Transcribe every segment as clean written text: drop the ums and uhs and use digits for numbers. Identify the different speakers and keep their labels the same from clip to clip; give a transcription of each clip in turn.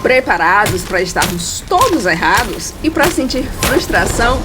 Speaker 1: Preparados para estarmos todos errados e para sentir frustração?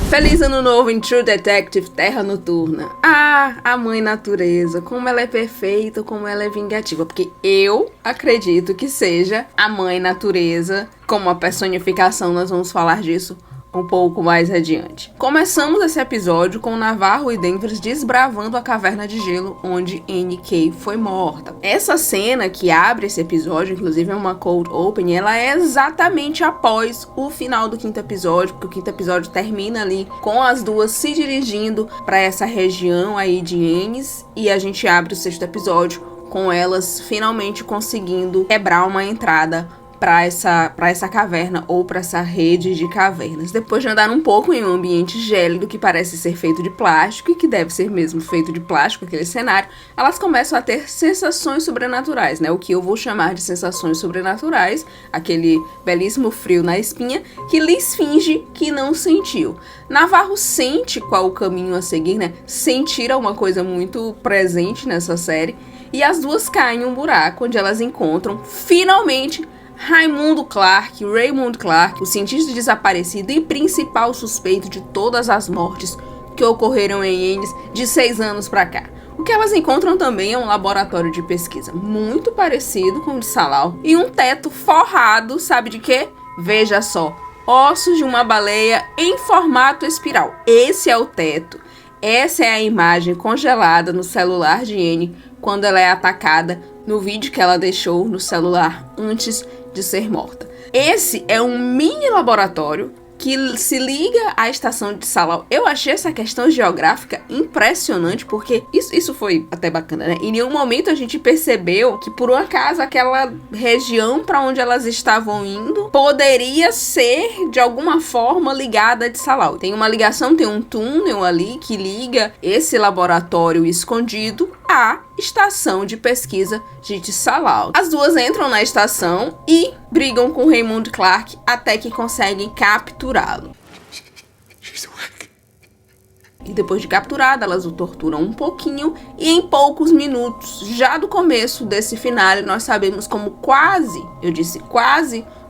Speaker 1: Feliz ano novo em True Detective Terra Noturna. Ah, a mãe natureza, como ela é perfeita, como ela é vingativa. Porque eu acredito que seja a mãe natureza, como a personificação, nós vamos falar disso um pouco mais adiante. Começamos esse episódio com Navarro e Danvers desbravando a caverna de gelo onde N.K. foi morta. Essa cena que abre esse episódio, inclusive é uma cold open, ela é exatamente após o final do quinto episódio, porque o quinto episódio termina ali com as duas se dirigindo para essa região aí de Ennis, e a gente abre o sexto episódio com elas finalmente conseguindo quebrar uma entrada para essa caverna ou para essa rede de cavernas. Depois de andar um pouco em um ambiente gélido que parece ser feito de plástico e que deve ser mesmo feito de plástico, aquele cenário, elas começam a ter sensações sobrenaturais, né? O que eu vou chamar de sensações sobrenaturais, aquele belíssimo frio na espinha que lhes finge que não sentiu. Navarro sente qual o caminho a seguir, né? Sentir é uma coisa muito presente nessa série, e as duas caem em um buraco onde elas encontram finalmente Raymond Clark, o cientista desaparecido e principal suspeito de todas as mortes que ocorreram em Ennis de 6 anos pra cá. O que elas encontram também é um laboratório de pesquisa muito parecido com o de Salao e um teto forrado, sabe de quê? Veja só, ossos de uma baleia em formato espiral. Esse é o teto. Essa é a imagem congelada no celular de Anne quando ela é atacada no vídeo que ela deixou no celular antes de ser morta. Esse é um mini laboratório que se liga à estação de Salao. Eu achei essa questão geográfica impressionante, porque isso foi até bacana, né? Em nenhum momento a gente percebeu que, por um acaso, aquela região para onde elas estavam indo poderia ser, de alguma forma, ligada de Salao. Tem uma ligação, tem um túnel ali que liga esse laboratório escondido à estação de pesquisa de Salao. As duas entram na estação e brigam com Raymond Clark até que conseguem capturá-lo. E depois de capturada, elas o torturam um pouquinho e em poucos minutos, já do começo desse finale, nós sabemos como quase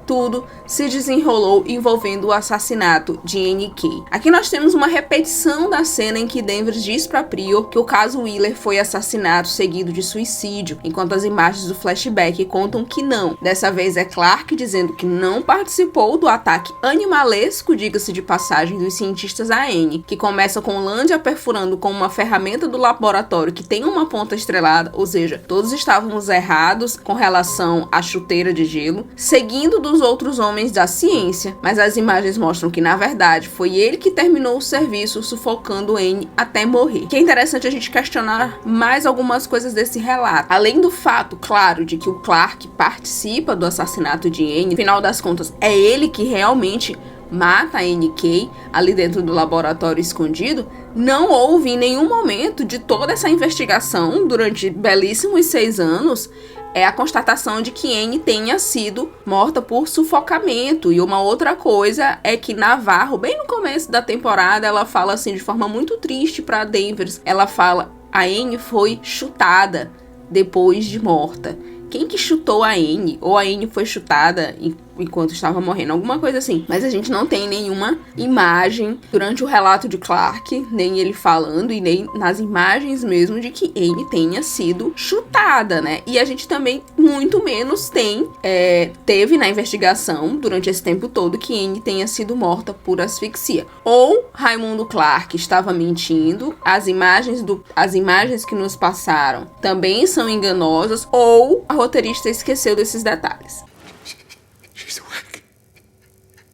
Speaker 1: tudo se desenrolou envolvendo o assassinato de N.K. Aqui nós temos uma repetição da cena em que Danvers diz para Prior que o caso Wheeler foi assassinato seguido de suicídio, enquanto as imagens do flashback contam que não. Dessa vez é Clark dizendo que não participou do ataque animalesco, diga-se de passagem, dos cientistas a Anne, que começa com Landia perfurando com uma ferramenta do laboratório que tem uma ponta estrelada, ou seja, todos estávamos errados com relação à chuteira de gelo, seguindo dos outros homens da ciência, mas as imagens mostram que, na verdade, foi ele que terminou o serviço sufocando Anne até morrer. Que é interessante a gente questionar mais algumas coisas desse relato. Além do fato, claro, de que o Clark participa do assassinato de Anne, no final das contas, é ele que realmente mata a N.K. ali dentro do laboratório escondido, não houve em nenhum momento de toda essa investigação, durante belíssimos 6 anos, a constatação de que Anne tenha sido morta por sufocamento. E uma outra coisa é que Navarro, bem no começo da temporada, ela fala assim de forma muito triste para Danvers. Ela fala: a Anne foi chutada depois de morta. Quem que chutou a Anne? Ou a Anne foi chutada enquanto estava morrendo, alguma coisa assim. Mas a gente não tem nenhuma imagem durante o relato de Clark, nem ele falando e nem nas imagens mesmo de que Anne tenha sido chutada, né? E a gente também muito menos teve na investigação durante esse tempo todo que Anne tenha sido morta por asfixia. Ou Raymond Clark estava mentindo, as imagens que nos passaram também são enganosas, ou a roteirista esqueceu desses detalhes.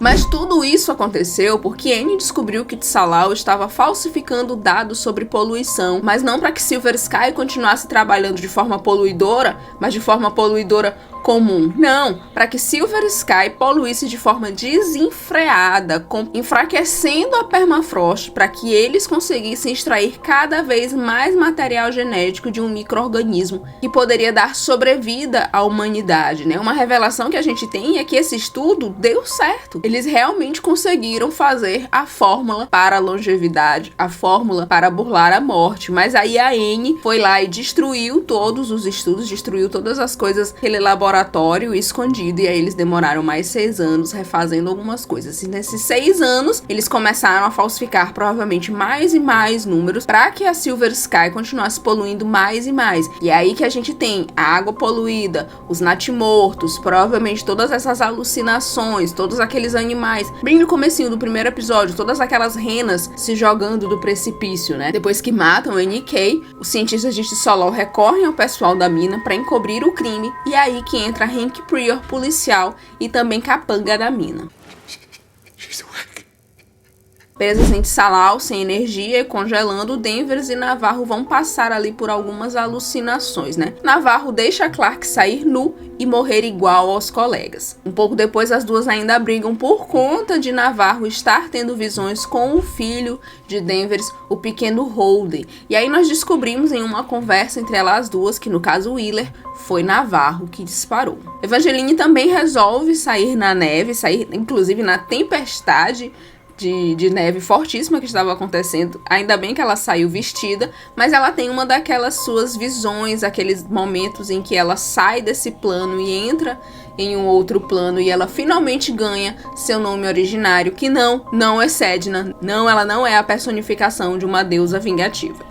Speaker 1: Mas tudo isso aconteceu porque Anne descobriu que Salao estava falsificando dados sobre poluição, mas não para que Silver Sky continuasse trabalhando de forma poluidora, mas de forma poluidora comum. Não, para que Silver Sky poluísse de forma desenfreada, enfraquecendo a permafrost para que eles conseguissem extrair cada vez mais material genético de um micro-organismo que poderia dar sobrevida à humanidade, né? Uma revelação que a gente tem é que esse estudo deu certo. Eles realmente conseguiram fazer a fórmula para a longevidade, a fórmula para burlar a morte, mas aí a Anne foi lá e destruiu todos os estudos, destruiu todas as coisas, aquele laboratório escondido, e aí eles demoraram mais 6 anos refazendo algumas coisas. E nesses 6 anos, eles começaram a falsificar provavelmente mais e mais números para que a Silver Sky continuasse poluindo mais e mais. E é aí que a gente tem a água poluída, os natimortos, provavelmente todas essas alucinações, todos aqueles animais. Bem no comecinho do primeiro episódio, todas aquelas renas se jogando do precipício, né? Depois que matam Anne e Kay, os cientistas de Solol recorrem ao pessoal da mina para encobrir o crime, e é aí que entra Hank Prior, policial, e também capanga da mina. Presas em Salal, sem energia e congelando, Danvers e Navarro vão passar ali por algumas alucinações, né? Navarro deixa Clark sair nu e morrer igual aos colegas. Um pouco depois, as duas ainda brigam por conta de Navarro estar tendo visões com o filho de Danvers, o pequeno Holden. E aí nós descobrimos em uma conversa entre elas duas que, no caso Wheeler, foi Navarro que disparou. Evangeline também resolve sair na neve, sair inclusive na tempestade de neve fortíssima que estava acontecendo. Ainda bem que ela saiu vestida, mas ela tem uma daquelas suas visões, aqueles momentos em que ela sai desse plano e entra em um outro plano, e ela finalmente ganha seu nome originário, que não é Sedna. Não, ela não é a personificação de uma deusa vingativa.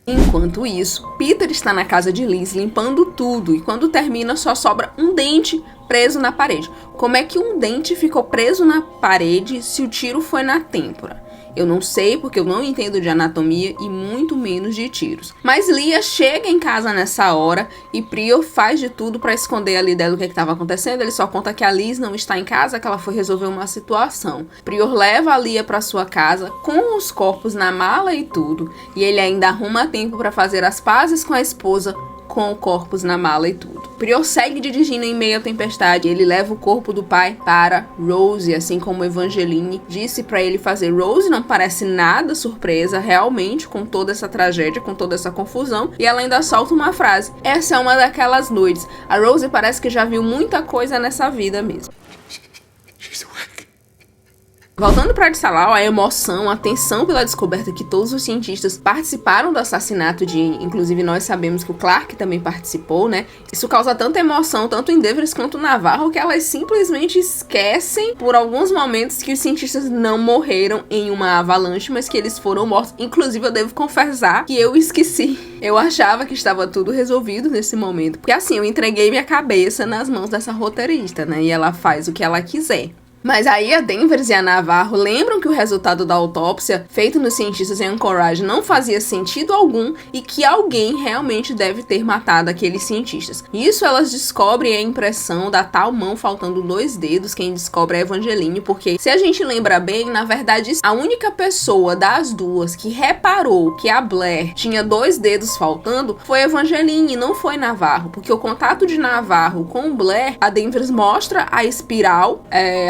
Speaker 1: Enquanto isso, Peter está na casa de Liz limpando tudo, e quando termina só sobra um dente preso na parede. Como é que um dente ficou preso na parede se o tiro foi na têmpora? Eu não sei, porque eu não entendo de anatomia e muito menos de tiros. Mas Lia chega em casa nessa hora e Prior faz de tudo para esconder ali dela o que estava acontecendo. Ele só conta que a Liz não está em casa, que ela foi resolver uma situação. Prior leva a Lia para sua casa com os corpos na mala e tudo. E ele ainda arruma tempo para fazer as pazes com a esposa com corpos na mala e tudo. Prior segue dirigindo em meio à tempestade. Ele leva o corpo do pai para Rose, assim como Evangeline disse para ele fazer. Rose não parece nada surpresa realmente com toda essa tragédia, com toda essa confusão, e ela ainda solta uma frase: essa é uma daquelas noites. A Rose parece que já viu muita coisa nessa vida mesmo. Voltando para Salal, a emoção, a tensão pela descoberta que todos os cientistas participaram do assassinato de Anne, inclusive nós sabemos que o Clark também participou, né? Isso causa tanta emoção, tanto em Danvers quanto Navarro, que elas simplesmente esquecem por alguns momentos que os cientistas não morreram em uma avalanche, mas que eles foram mortos. Inclusive, eu devo confessar que eu esqueci. Eu achava que estava tudo resolvido nesse momento, porque assim, eu entreguei minha cabeça nas mãos dessa roteirista, né? E ela faz o que ela quiser. Mas aí a Danvers e a Navarro lembram que o resultado da autópsia feito nos cientistas em Anchorage não fazia sentido algum e que alguém realmente deve ter matado aqueles cientistas. Isso elas descobrem a impressão da tal mão faltando 2 dedos, quem descobre é Evangeline, porque se a gente lembra bem, na verdade, a única pessoa das duas que reparou que a Blair tinha 2 dedos faltando foi Evangeline, não foi Navarro, porque o contato de Navarro com Blair, a Danvers mostra a espiral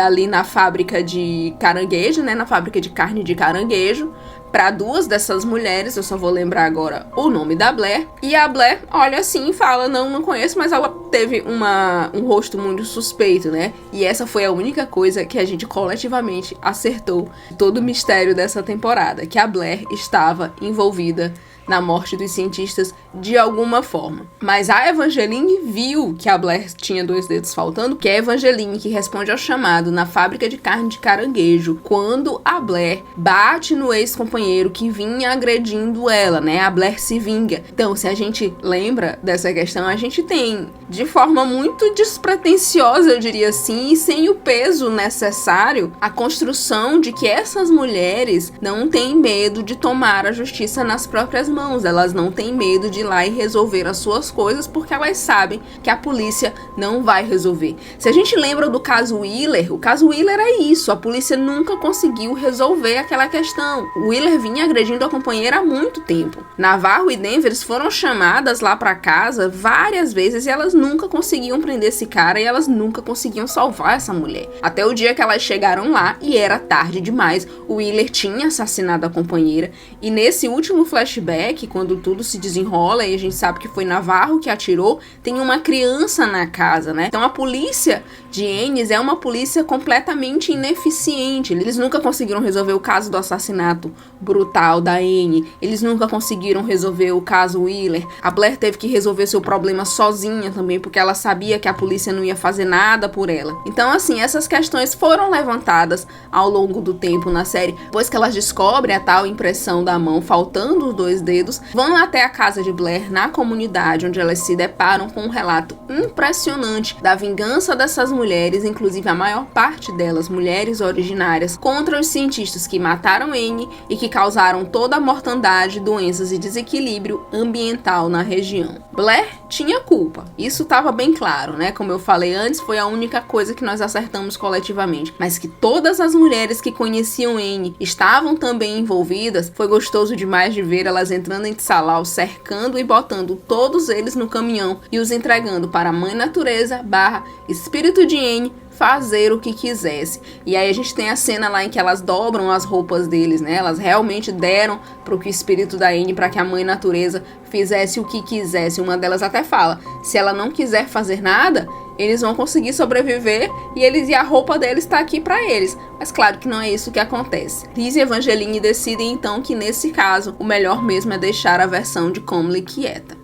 Speaker 1: ali na fábrica de caranguejo, né, na fábrica de carne de caranguejo, para 2 dessas mulheres. Eu só vou lembrar agora o nome da Blair, e a Blair olha assim e fala, não conheço, mas ela teve um rosto muito suspeito, né, e essa foi a única coisa que a gente coletivamente acertou todo o mistério dessa temporada, que a Blair estava envolvida na morte dos cientistas de alguma forma. Mas a Evangeline viu que a Blair tinha 2 dedos faltando, que é a Evangeline que responde ao chamado na fábrica de carne de caranguejo, quando a Blair bate no ex-companheiro que vinha agredindo ela, né? A Blair se vinga. Então, se a gente lembra dessa questão, a gente tem, de forma muito despretensiosa, eu diria assim, e sem o peso necessário, a construção de que essas mulheres não têm medo de tomar a justiça nas próprias mãos. mãos. Elas não têm medo de ir lá e resolver as suas coisas porque elas sabem que a polícia não vai resolver. Se a gente lembra do caso Wheeler, o caso Wheeler é isso, a polícia nunca conseguiu resolver aquela questão. O Wheeler vinha agredindo a companheira há muito tempo. Navarro e Danvers foram chamadas lá para casa várias vezes e elas nunca conseguiam prender esse cara e elas nunca conseguiam salvar essa mulher. Até o dia que elas chegaram lá e era tarde demais, o Wheeler tinha assassinado a companheira e nesse último flashback, quando tudo se desenrola e a gente sabe que foi Navarro que atirou, tem uma criança na casa, né? Então a polícia de Ennis é uma polícia completamente ineficiente. Eles nunca conseguiram resolver o caso do assassinato brutal da Anne. Eles nunca conseguiram resolver o caso Wheeler. A Blair teve que resolver seu problema sozinha também, porque ela sabia que a polícia não ia fazer nada por ela. Então, assim, essas questões foram levantadas ao longo do tempo na série. Depois que elas descobrem a tal impressão da mão faltando os 2 dedos, vão até a casa de Blair, na comunidade, onde elas se deparam com um relato impressionante da vingança dessas mulheres, inclusive a maior parte delas mulheres originárias, contra os cientistas que mataram Anne e que causaram toda a mortandade, doenças e desequilíbrio ambiental na região. Blair tinha culpa, isso estava bem claro, né? Como eu falei antes, foi a única coisa que nós acertamos coletivamente, mas que todas as mulheres que conheciam Anne estavam também envolvidas, foi gostoso demais de ver elas entrando em Tsalau, cercando e botando todos eles no caminhão e os entregando para a Mãe Natureza / Espírito de Anne fazer o que quisesse. E aí a gente tem a cena lá em que elas dobram as roupas deles, né? Elas realmente deram para o espírito da Anne para que a Mãe Natureza fizesse o que quisesse. Uma delas até fala, se ela não quiser fazer nada, eles vão conseguir sobreviver e a roupa deles está aqui para eles. Mas claro que não é isso que acontece. Liz e Evangeline decidem então que nesse caso o melhor mesmo é deixar a versão de Comley quieta.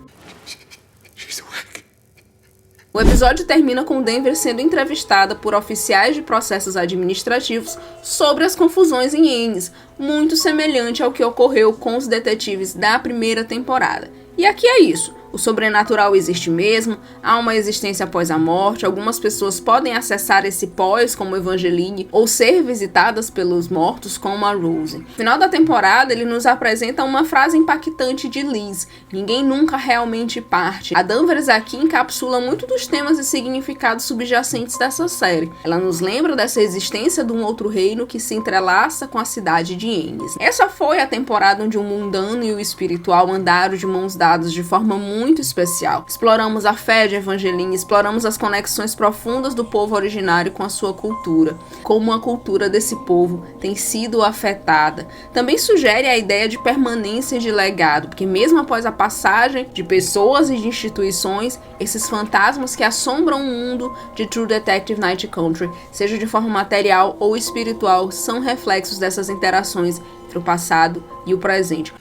Speaker 1: O episódio termina com Denver sendo entrevistada por oficiais de processos administrativos sobre as confusões em Ennis, muito semelhante ao que ocorreu com os detetives da primeira temporada. E aqui é isso. O sobrenatural existe mesmo, há uma existência após a morte, algumas pessoas podem acessar esse pós, como Evangeline, ou ser visitadas pelos mortos, como a Rose. No final da temporada, ele nos apresenta uma frase impactante de Liz: ninguém nunca realmente parte. A Danvers aqui encapsula muito dos temas e significados subjacentes dessa série. Ela nos lembra dessa existência de um outro reino que se entrelaça com a cidade de Ennis. Essa foi a temporada onde o mundano e o espiritual andaram de mãos dadas de forma muito especial. Exploramos a fé de Evangeline, exploramos as conexões profundas do povo originário com a sua cultura, como a cultura desse povo tem sido afetada. Também sugere a ideia de permanência de legado, porque mesmo após a passagem de pessoas e de instituições, esses fantasmas que assombram o mundo de True Detective Night Country, seja de forma material ou espiritual, são reflexos dessas interações entre o passado e o presente.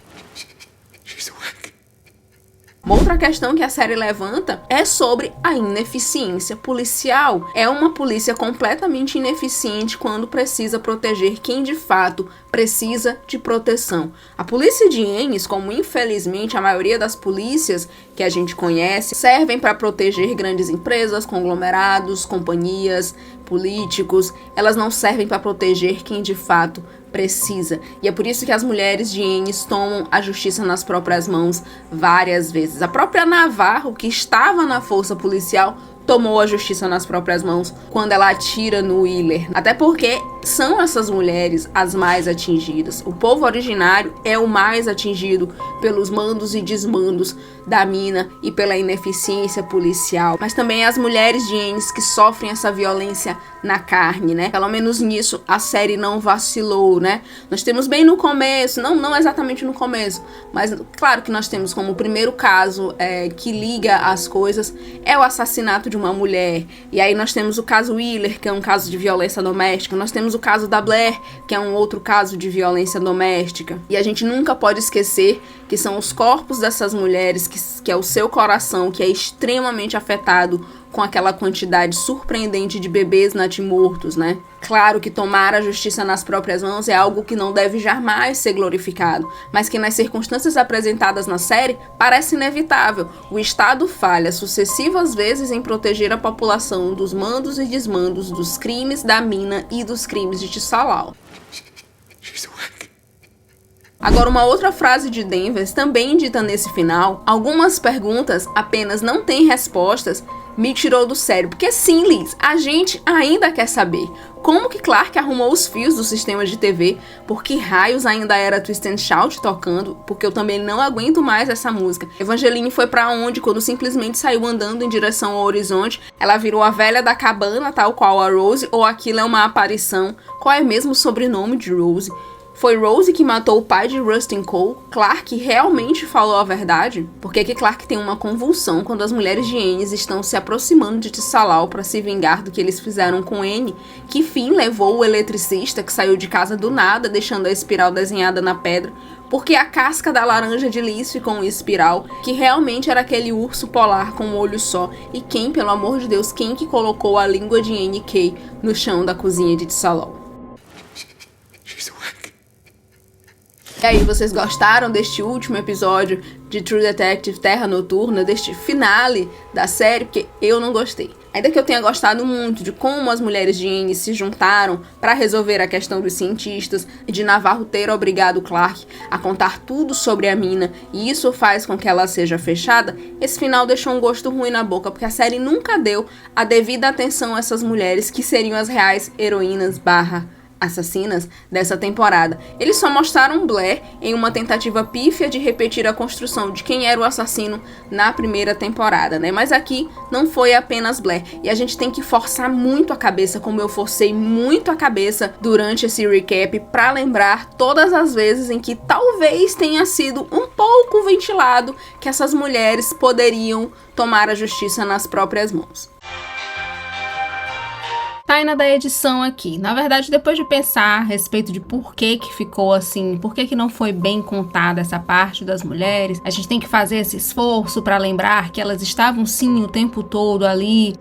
Speaker 1: Uma outra questão que a série levanta é sobre a ineficiência policial. É uma polícia completamente ineficiente quando precisa proteger quem de fato precisa de proteção. A polícia de Ennis, como infelizmente a maioria das polícias que a gente conhece, servem para proteger grandes empresas, conglomerados, companhias, políticos. Elas não servem para proteger quem de fato precisa. E é por isso que as mulheres de Ennis tomam a justiça nas próprias mãos várias vezes. A própria Navarro, que estava na força policial, tomou a justiça nas próprias mãos quando ela atira no Wheeler. Até porque são essas mulheres as mais atingidas. O povo originário é o mais atingido pelos mandos e desmandos da mina e pela ineficiência policial. Mas também as mulheres de Ennis que sofrem essa violência na carne, né? Pelo menos nisso a série não vacilou, né? Nós temos bem no começo, não exatamente no começo, mas claro que nós temos como o primeiro caso que liga as coisas é o assassinato de uma mulher. E aí nós temos o caso Wheeler, que é um caso de violência doméstica. Nós temos o caso da Blair, que é um outro caso de violência doméstica. E a gente nunca pode esquecer que são os corpos dessas mulheres, que é o seu coração, que é extremamente afetado com aquela quantidade surpreendente de bebês natimortos, né? Claro que tomar a justiça nas próprias mãos é algo que não deve jamais ser glorificado, mas que nas circunstâncias apresentadas na série parece inevitável. O Estado falha sucessivas vezes em proteger a população dos mandos e desmandos dos crimes da mina e dos crimes de Tsalau. Agora, uma outra frase de Danvers, também dita nesse final: algumas perguntas apenas não têm respostas, me tirou do sério. Porque sim, Liz, a gente ainda quer saber como que Clark arrumou os fios do sistema de TV, por que raios ainda era Twist and Shout tocando, porque eu também não aguento mais essa música. Evangeline foi pra onde quando simplesmente saiu andando em direção ao horizonte? Ela virou a velha da cabana, tal qual a Rose, ou aquilo é uma aparição? Qual é mesmo o sobrenome de Rose? Foi Rose que matou o pai de Rustin Cole? Clark realmente falou a verdade? Por que Clark tem uma convulsão quando as mulheres de Ennis estão se aproximando de Tissalau para se vingar do que eles fizeram com Anne? Que fim levou o eletricista que saiu de casa do nada, deixando a espiral desenhada na pedra? Porque a casca da laranja de Liz ficou uma espiral, que realmente era aquele urso polar com um olho só? E quem, pelo amor de Deus, quem que colocou a língua de Anne Kay no chão da cozinha de Tissalau? E aí, vocês gostaram deste último episódio de True Detective Terra Noturna, deste finale da série? Porque eu não gostei. Ainda que eu tenha gostado muito de como as mulheres de Ennis se juntaram para resolver a questão dos cientistas e de Navarro ter obrigado Clark a contar tudo sobre a mina, e isso faz com que ela seja fechada, esse final deixou um gosto ruim na boca, porque a série nunca deu a devida atenção a essas mulheres que seriam as reais heroínas / assassinas dessa temporada. Eles só mostraram Blair em uma tentativa pífia de repetir a construção de quem era o assassino na primeira temporada, né? Mas aqui não foi apenas Blair. E a gente tem que forçar muito a cabeça, como eu forcei muito a cabeça durante esse recap, pra lembrar todas as vezes em que talvez tenha sido um pouco ventilado que essas mulheres poderiam tomar a justiça nas próprias mãos. Taina da edição aqui. Na verdade, depois de pensar a respeito de por que ficou assim, por que não foi bem contada essa parte das mulheres, a gente tem que fazer esse esforço para lembrar que elas estavam sim o tempo todo ali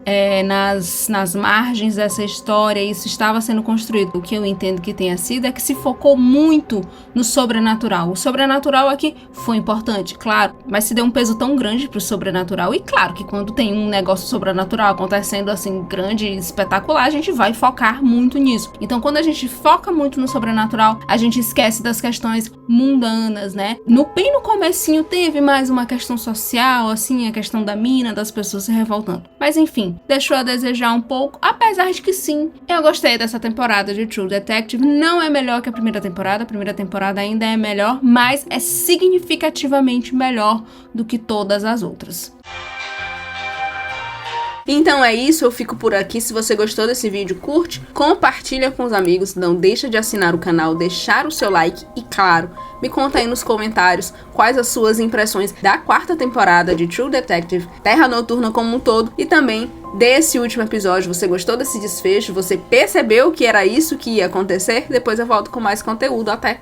Speaker 1: nas margens dessa história, e isso estava sendo construído. O que eu entendo que tenha sido é que se focou muito no sobrenatural. O sobrenatural aqui foi importante, claro, mas se deu um peso tão grande pro sobrenatural, e claro que quando tem um negócio sobrenatural acontecendo assim, grande e espetacular, a gente vai focar muito nisso. Então, quando a gente foca muito no sobrenatural, a gente esquece das questões mundanas, né? Bem no comecinho teve mais uma questão social, assim, a questão da mina, das pessoas se revoltando. Mas enfim, deixou a desejar um pouco, apesar de que sim, eu gostei dessa temporada de True Detective. Não é melhor que a primeira temporada ainda é melhor, mas é significativamente melhor do que todas as outras. Então é isso, eu fico por aqui. Se você gostou desse vídeo, curte, compartilha com os amigos, não deixa de assinar o canal, deixar o seu like e, claro, me conta aí nos comentários quais as suas impressões da quarta temporada de True Detective Terra Noturna como um todo, e também desse último episódio. Você gostou desse desfecho? Você percebeu que era isso que ia acontecer? Depois eu volto com mais conteúdo. Até!